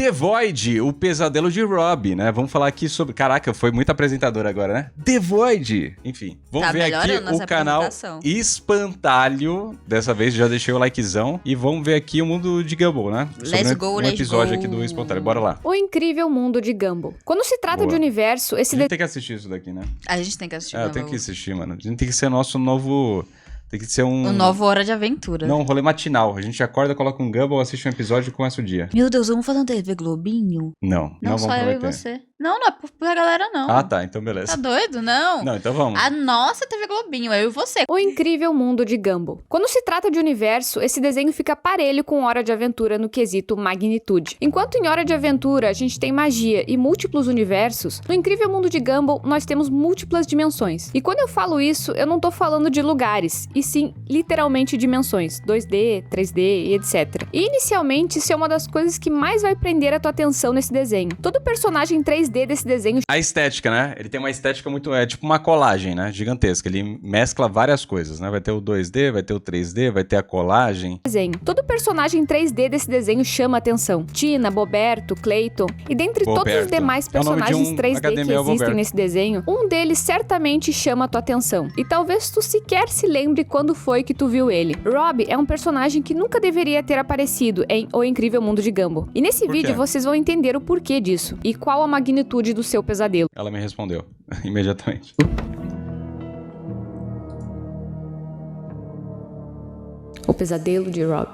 The Void, o pesadelo de Rob, né? Vamos falar aqui sobre... Caraca, foi muito apresentador agora, né? The Void! Enfim, vamos ver aqui o canal Espantalho. Dessa vez já deixei o likezão. E vamos ver aqui o mundo de Gumball, né? Sobre um episódio aqui do Espantalho. Bora lá. O incrível mundo de Gumball. Quando se trata de universo, A gente tem que assistir isso daqui, né? A gente tem que assistir. Eu tenho que assistir, mano. A gente tem que ser nosso novo... Tem que ser um... O novo Hora de Aventura. Não, um rolê matinal. A gente acorda, coloca um Gumball, assiste um episódio e começa o dia. Meu Deus, vamos fazer um TV Globinho? Não Não só vamos eu e prometer. você. Não é pra galera, não. Ah, tá. Então beleza. Tá doido? Não. Não, então vamos. A nossa TV Globinho, eu e você. O incrível mundo de Gumball. Quando se trata de universo, esse desenho fica parelho com Hora de Aventura no quesito magnitude. Enquanto em Hora de Aventura a gente tem magia e múltiplos universos, no incrível mundo de Gumball nós temos múltiplas dimensões. E quando eu falo isso, eu não tô falando de lugares, e sim literalmente dimensões, 2D, 3D e etc. E inicialmente isso é uma das coisas que mais vai prender a tua atenção nesse desenho. Todo personagem 3D desse desenho... A estética, né? Ele tem uma estética muito... É tipo uma colagem, né? Gigantesca. Ele mescla várias coisas, né? Vai ter o 2D, vai ter o 3D, vai ter a colagem. Todo personagem 3D desse desenho chama a atenção. Tina, Boberto, Clayton. E dentre todos os demais personagens 3D que existem nesse desenho, um deles certamente chama a tua atenção. E talvez tu sequer se lembre quando foi que tu viu ele. Rob é um personagem que nunca deveria ter aparecido em O Incrível Mundo de Gumball. E nesse vídeo vocês vão entender o porquê disso. E qual a magnitude do seu pesadelo. Ela me respondeu imediatamente. O pesadelo de Rob.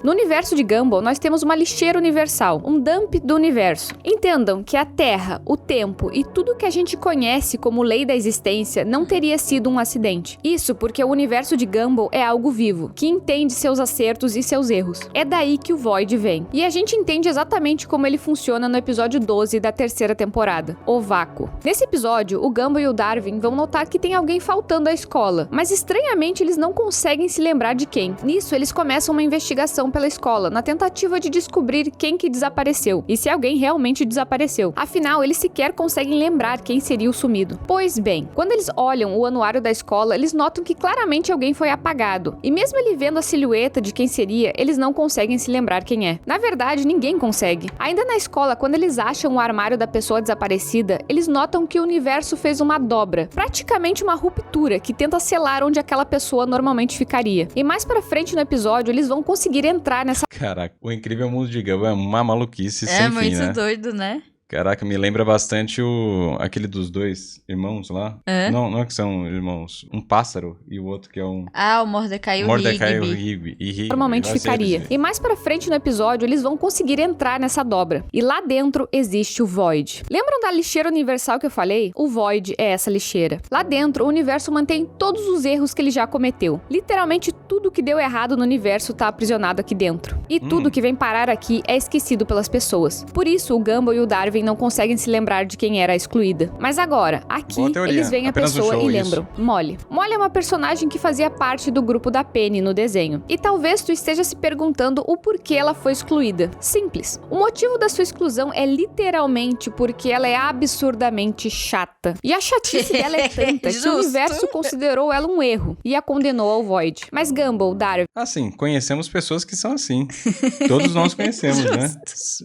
No universo de Gumball, nós temos uma lixeira universal, um dump do universo. Entendam que a Terra, o tempo e tudo que a gente conhece como lei da existência não teria sido um acidente. Isso porque o universo de Gumball é algo vivo, que entende seus acertos e seus erros. É daí que o Void vem. E a gente entende exatamente como ele funciona no episódio 12 da terceira temporada, o vácuo. Nesse episódio, o Gumball e o Darwin vão notar que tem alguém faltando à escola, mas estranhamente eles não conseguem se lembrar de quem. Nisso, eles começam uma investigação pela escola, na tentativa de descobrir quem que desapareceu e se alguém realmente desapareceu. Afinal, eles sequer conseguem lembrar quem seria o sumido. Pois bem, quando eles olham o anuário da escola, eles notam que claramente alguém foi apagado. E mesmo ele vendo a silhueta de quem seria, eles não conseguem se lembrar quem é. Na verdade, ninguém consegue. Ainda na escola, quando eles acham o armário da pessoa desaparecida, eles notam que o universo fez uma dobra, praticamente uma ruptura que tenta selar onde aquela pessoa normalmente ficaria. E mais pra frente no episódio, eles vão conseguir entrar nessa... Caraca, o Incrível Mundo de Gumball é uma maluquice sem fim, né? É muito doido, né? Caraca, me lembra bastante aquele dos dois irmãos lá. É? Não é que são irmãos. Um pássaro e o outro que é um... Ah, o Mordecai e o Rigby. Normalmente ficaria. E mais pra frente no episódio, eles vão conseguir entrar nessa dobra. E lá dentro existe o Void. Lembram da lixeira universal que eu falei? O Void é essa lixeira. Lá dentro, o universo mantém todos os erros que ele já cometeu. Literalmente tudo que deu errado no universo tá aprisionado aqui dentro. E tudo que vem parar aqui é esquecido pelas pessoas. Por isso, o Gumball e o Darwin não conseguem se lembrar de quem era a excluída. Mas agora, aqui, eles veem a pessoa e lembram. Molly. Molly é uma personagem que fazia parte do grupo da Penny no desenho. E talvez tu esteja se perguntando o porquê ela foi excluída. Simples. O motivo da sua exclusão é literalmente porque ela é absurdamente chata. E a chatice dela é tanta que o universo considerou ela um erro e a condenou ao Void. Mas Gumball, Darwin... Assim, conhecemos pessoas que são assim. Todos nós conhecemos, né?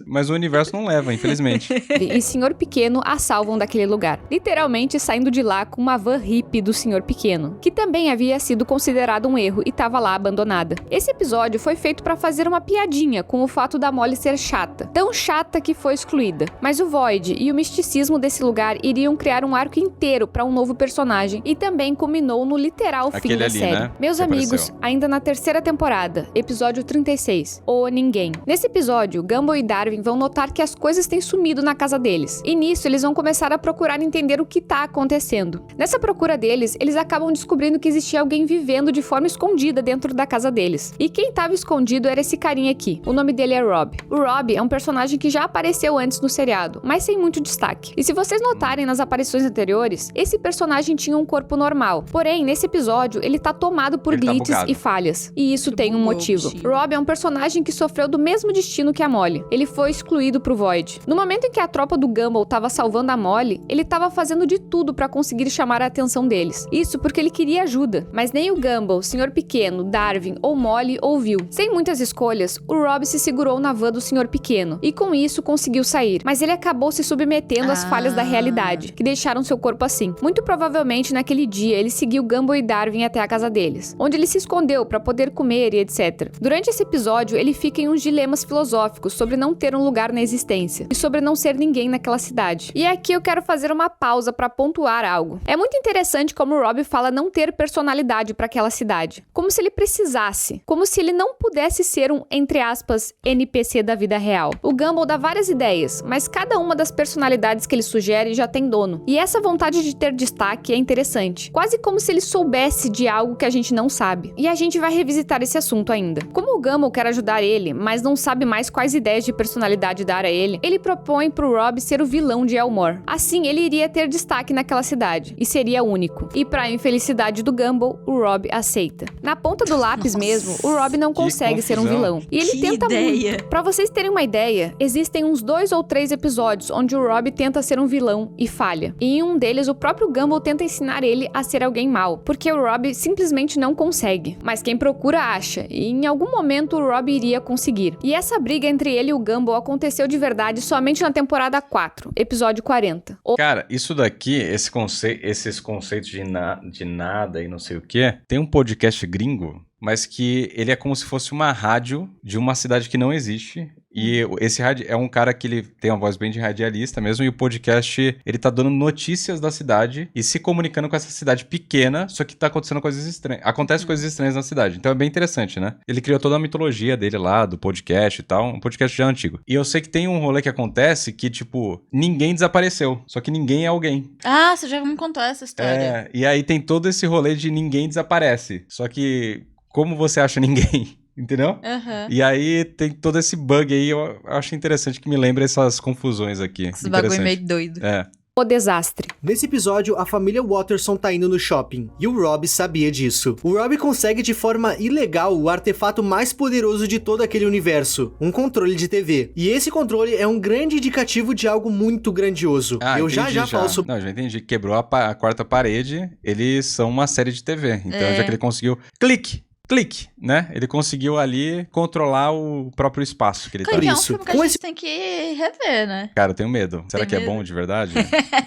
Mas o universo não leva, infelizmente. E Sr. Pequeno a salvam daquele lugar, literalmente saindo de lá com uma van hippie do Sr. Pequeno, que também havia sido considerado um erro e estava lá abandonada. Esse episódio foi feito para fazer uma piadinha com o fato da Molly ser chata, tão chata que foi excluída. Mas o Void e o misticismo desse lugar iriam criar um arco inteiro para um novo personagem e também culminou no literal fim da série. Né? Meus amigos, ainda na terceira temporada, episódio 36, O Ninguém. Nesse episódio, Gumball e Darwin vão notar que as coisas têm sumido na casa deles. E nisso, eles vão começar a procurar entender o que tá acontecendo. Nessa procura deles, eles acabam descobrindo que existia alguém vivendo de forma escondida dentro da casa deles. E quem tava escondido era esse carinha aqui. O nome dele é Rob. O Rob é um personagem que já apareceu antes no seriado, mas sem muito destaque. E se vocês notarem nas aparições anteriores, esse personagem tinha um corpo normal. Porém, nesse episódio, ele tá tomado por glitches e falhas. E isso tem um motivo. Rob é um personagem que sofreu do mesmo destino que a Molly. Ele foi excluído pro Void. No momento em que a tropa do Gumball tava salvando a Molly, ele tava fazendo de tudo pra conseguir chamar a atenção deles. Isso porque ele queria ajuda, mas nem o Gumball, Sr. Pequeno, Darwin ou Molly ouviu. Sem muitas escolhas, o Rob se segurou na van do Sr. Pequeno e com isso conseguiu sair, mas ele acabou se submetendo às falhas da realidade, que deixaram seu corpo assim. Muito provavelmente naquele dia ele seguiu Gumball e Darwin até a casa deles, onde ele se escondeu pra poder comer e etc. Durante esse episódio, ele fica em uns dilemas filosóficos sobre não ter um lugar na existência e sobre não ser ninguém naquela cidade. E aqui eu quero fazer uma pausa pra pontuar algo. É muito interessante como o Rob fala não ter personalidade pra aquela cidade, como se ele precisasse, como se ele não pudesse ser um, entre aspas, NPC da vida real. O Gumball dá várias ideias, mas cada uma das personalidades que ele sugere já tem dono. E essa vontade de ter destaque é interessante, quase como se ele soubesse de algo que a gente não sabe. E a gente vai revisitar esse assunto ainda. Como o Gumball quer ajudar ele, mas não sabe mais quais ideias de personalidade dar a ele, ele propõe pro Rob ser o vilão de Elmore. Assim, ele iria ter destaque naquela cidade, e seria único. E pra infelicidade do Gumball, o Rob aceita. Na ponta do lápis mesmo, o Rob não consegue ser um vilão. E ele tenta muito. Pra vocês terem uma ideia, existem uns 2 ou 3 episódios onde o Rob tenta ser um vilão e falha. E em um deles, o próprio Gumball tenta ensinar ele a ser alguém mau, porque o Rob simplesmente não consegue. Mas quem procura acha, e em algum momento o Rob iria conseguir. E essa briga entre ele e o Gumball aconteceu de verdade somente na temporada 4, episódio 40. Cara, isso daqui, esses conceitos de nada e não sei o que, tem um podcast gringo, mas que ele é como se fosse uma rádio de uma cidade que não existe. E esse rádio é um cara que ele tem uma voz bem de radialista mesmo, e o podcast, ele tá dando notícias da cidade e se comunicando com essa cidade pequena, só que tá acontecendo coisas estranhas. Acontecem coisas estranhas na cidade, então é bem interessante, né? Ele criou toda a mitologia dele lá, do podcast e tal, um podcast já antigo. E eu sei que tem um rolê que acontece que, tipo, ninguém desapareceu, só que ninguém é alguém. Ah, você já me contou essa história. E aí tem todo esse rolê de ninguém desaparece, só que como você acha ninguém? Entendeu? Uhum. E aí tem todo esse bug aí, eu acho interessante que me lembra essas confusões aqui. Esse bagulho meio doido. O desastre. Nesse episódio, a família Watterson tá indo no shopping, e o Rob sabia disso. O Rob consegue de forma ilegal o artefato mais poderoso de todo aquele universo, um controle de TV. E esse controle é um grande indicativo de algo muito grandioso. Eu já falo sobre... Não, já entendi. Quebrou a quarta parede, eles são uma série de TV. Então, já que ele conseguiu... Clique, né? Ele conseguiu ali controlar o próprio espaço que ele tá. É um filme que a gente tem que rever, né? Cara, eu tenho medo. Será que é bom de verdade?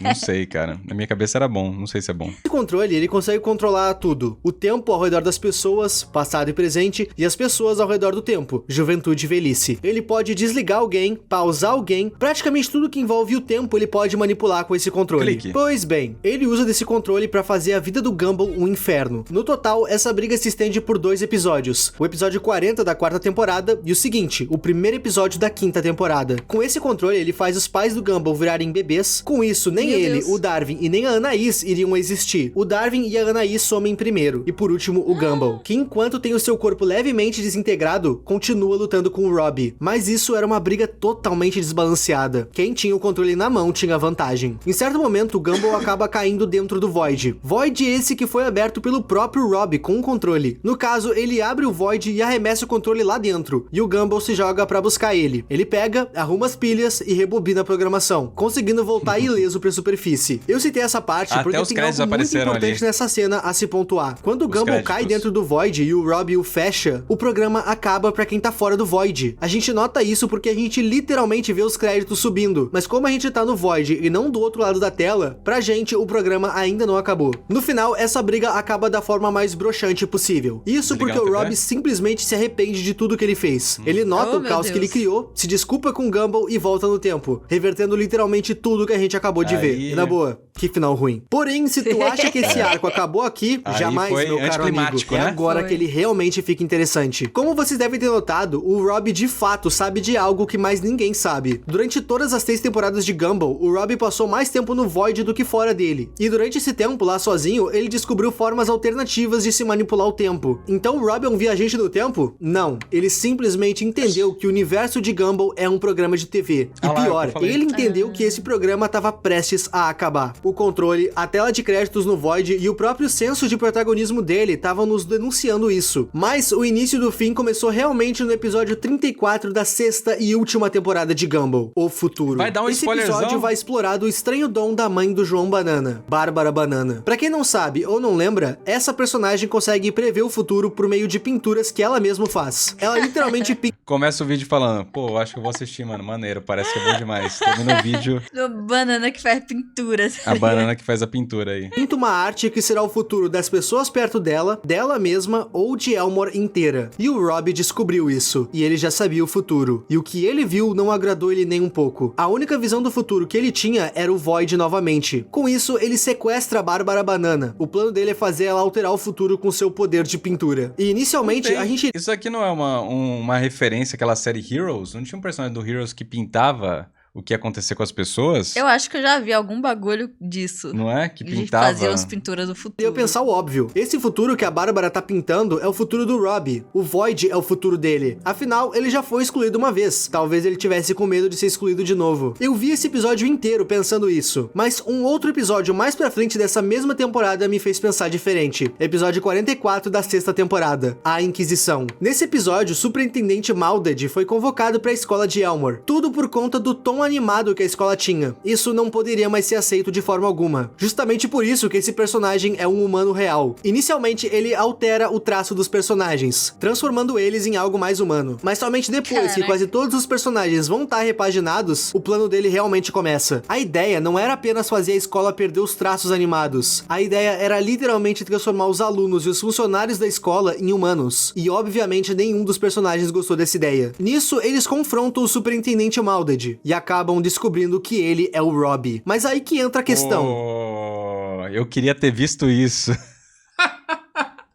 Não sei, cara. Na minha cabeça era bom, não sei se é bom. Esse controle, ele consegue controlar tudo. O tempo ao redor das pessoas, passado e presente, e as pessoas ao redor do tempo, juventude e velhice. Ele pode desligar alguém, pausar alguém, praticamente tudo que envolve o tempo ele pode manipular com esse controle. Clique. Pois bem, ele usa desse controle pra fazer a vida do Gumball um inferno. No total, essa briga se estende por 2 episódios. O episódio 40 da 4ª temporada e o seguinte, o primeiro episódio da 5ª temporada. Com esse controle, ele faz os pais do Gumball virarem bebês. Com isso, nem ele, o Darwin e nem a Anaís iriam existir. O Darwin e a Anaís somem primeiro. E por último, o Gumball, que enquanto tem o seu corpo levemente desintegrado, continua lutando com o Rob. Mas isso era uma briga totalmente desbalanceada. Quem tinha o controle na mão tinha vantagem. Em certo momento, o Gumball acaba caindo dentro do Void. Void esse que foi aberto pelo próprio Rob com o controle. No caso, ele abre o Void e arremessa o controle lá dentro, e o Gumball se joga pra buscar ele. Ele pega, arruma as pilhas e rebobina a programação, conseguindo voltar ileso pra superfície. Eu citei essa parte porque tem algo muito importante nessa cena a se pontuar. Quando o Gumball cai dentro do Void e o Rob o fecha, o programa acaba pra quem tá fora do Void. A gente nota isso porque a gente literalmente vê os créditos subindo, mas como a gente tá no Void e não do outro lado da tela, pra gente o programa ainda não acabou. No final, essa briga acaba da forma mais broxante possível. Isso porque o Rob simplesmente se arrepende de tudo que ele fez. Ele nota o caos que ele criou, se desculpa com o Gumball e volta no tempo, revertendo literalmente tudo que a gente acabou de ver. E na boa, que final ruim. Porém, se tu acha que esse arco acabou aqui, jamais, meu caro amigo. É agora que ele realmente fica interessante. Como vocês devem ter notado, o Rob de fato sabe de algo que mais ninguém sabe. Durante todas as 3 temporadas de Gumball, o Rob passou mais tempo no Void do que fora dele. E durante esse tempo, lá sozinho, ele descobriu formas alternativas de se manipular o tempo. Então o Rob é um viajante do tempo? Não. Ele simplesmente entendeu que o universo de Gumball é um programa de TV. E pior, ele entendeu que esse programa estava prestes a acabar. O o controle, a tela de créditos no Void e o próprio senso de protagonismo dele estavam nos denunciando isso. Mas o início do fim começou realmente no episódio 34 da sexta e última temporada de Gumball, O Futuro. Vai dar um Esse episódio vai explorar do estranho dom da mãe do João Banana, Bárbara Banana. Pra quem não sabe ou não lembra, essa personagem consegue prever o futuro por meio de pinturas que ela mesma faz. Ela literalmente Começa o vídeo falando, pô, acho que eu vou assistir, mano, maneiro, parece que é bom demais. Termina o vídeo... Do banana que faz pinturas. A banana que faz a pintura aí. Pinta uma arte que será o futuro das pessoas perto dela, dela mesma ou de Elmore inteira. E o Rob descobriu isso, e ele já sabia o futuro. E o que ele viu não agradou ele nem um pouco. A única visão do futuro que ele tinha era o Void novamente. Com isso, ele sequestra a Bárbara Banana. O plano dele é fazer ela alterar o futuro com seu poder de pintura. E inicialmente, a gente... Isso aqui não é uma referência àquela série Heroes? Não tinha um personagem do Heroes que pintava o que ia acontecer com as pessoas? Eu acho que eu já vi algum bagulho disso. Não é? Que pintava... fazia as pinturas do futuro. Eu pensar o óbvio. Esse futuro que a Bárbara tá pintando é o futuro do Rob. O Void é o futuro dele. Afinal, ele já foi excluído uma vez. Talvez ele tivesse com medo de ser excluído de novo. Eu vi esse episódio inteiro pensando isso. Mas um outro episódio mais pra frente dessa mesma temporada me fez pensar diferente. Episódio 44 da sexta temporada. A Inquisição. Nesse episódio, o superintendente Malded foi convocado pra escola de Elmore. Tudo por conta do tom animado que a escola tinha. Isso não poderia mais ser aceito de forma alguma. Justamente por isso que esse personagem é um humano real. Inicialmente, ele altera o traço dos personagens, transformando eles em algo mais humano. Mas somente depois que quase todos os personagens vão estar repaginados, o plano dele realmente começa. A ideia não era apenas fazer a escola perder os traços animados. A ideia era literalmente transformar os alunos e os funcionários da escola em humanos. E obviamente nenhum dos personagens gostou dessa ideia. Nisso, eles confrontam o superintendente Malded e acabam descobrindo que ele é o Rob. Mas aí que entra a questão. Oh, eu queria ter visto isso.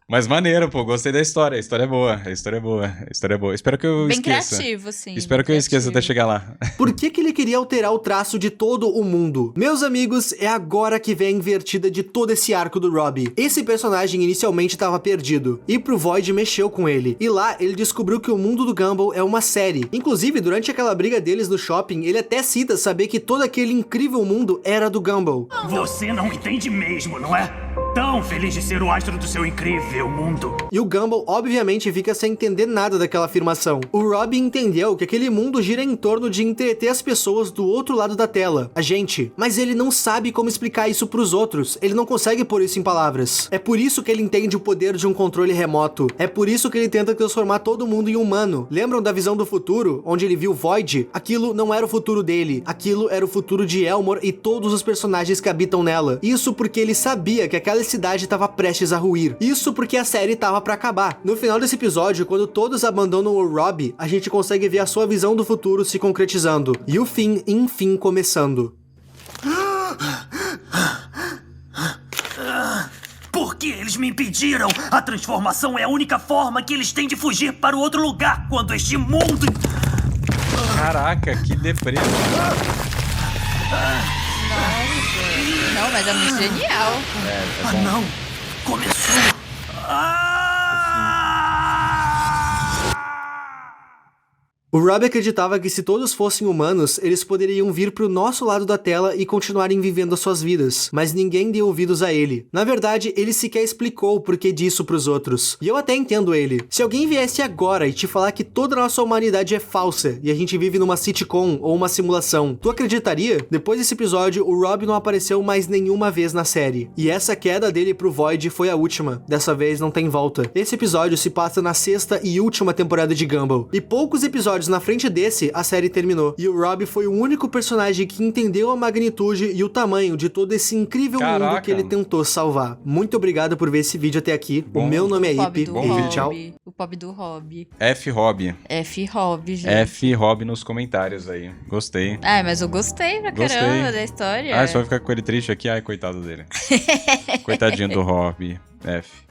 Mas maneiro, pô, gostei da história. A história é boa, a história é boa, a história é boa. Espero que eu esqueça. Bem criativo, sim. Espero que eu esqueça até chegar lá. Por que ele queria alterar o traço de todo o mundo? Meus amigos, é agora que vem a invertida de todo esse arco do Rob. Esse personagem inicialmente estava perdido, e pro Void mexeu com ele. E lá, ele descobriu que o mundo do Gumball é uma série. Inclusive, durante aquela briga deles no shopping, ele até cita saber que todo aquele incrível mundo era do Gumball. Você não entende mesmo, não é? Tão feliz de ser o astro do seu incrível mundo. E o Gumball, obviamente, fica sem entender nada daquela afirmação. O Rob entendeu que aquele mundo gira em torno de entreter as pessoas do outro lado da tela, a gente. Mas ele não sabe como explicar isso pros outros. Ele não consegue pôr isso em palavras. É por isso que ele entende o poder de um controle remoto. É por isso que ele tenta transformar todo mundo em humano. Lembram da visão do futuro, onde ele viu Void? Aquilo não era o futuro dele. Aquilo era o futuro de Elmore e todos os personagens que habitam nela. Isso porque ele sabia que aquela cidade estava prestes a ruir. Isso porque a série estava para acabar. No final desse episódio, quando todos abandonam o Rob, a gente consegue ver a sua visão do futuro se concretizando. E o fim, enfim, começando. Por que eles me impediram? A transformação é a única forma que eles têm de fugir para o outro lugar quando este mundo... Caraca, que deprê. Não, mas é muito genial. Ah, não! Começou! O Rob acreditava que se todos fossem humanos, eles poderiam vir pro nosso lado da tela e continuarem vivendo as suas vidas, mas ninguém deu ouvidos a ele. Na verdade, ele sequer explicou o porquê disso pros outros. E eu até entendo ele. Se alguém viesse agora e te falar que toda a nossa humanidade é falsa e a gente vive numa sitcom ou uma simulação, tu acreditaria? Depois desse episódio, o Rob não apareceu mais nenhuma vez na série. E essa queda dele pro Void foi a última. Dessa vez não tem volta. Esse episódio se passa na sexta e última temporada de Gumball. E poucos episódios na frente desse, a série terminou. E o Rob foi o único personagem que entendeu a magnitude e o tamanho de todo esse incrível mundo que ele tentou salvar. Muito obrigado por ver esse vídeo até aqui. O meu nome é Ipe. E tchau. O pop do Rob. F-Rob. F-Rob, gente. F-Rob nos comentários aí. Gostei. Ah, mas eu gostei pra caramba da história. Ah, só vai ficar com ele triste aqui. Ai, coitado dele. Coitadinho do Rob. F.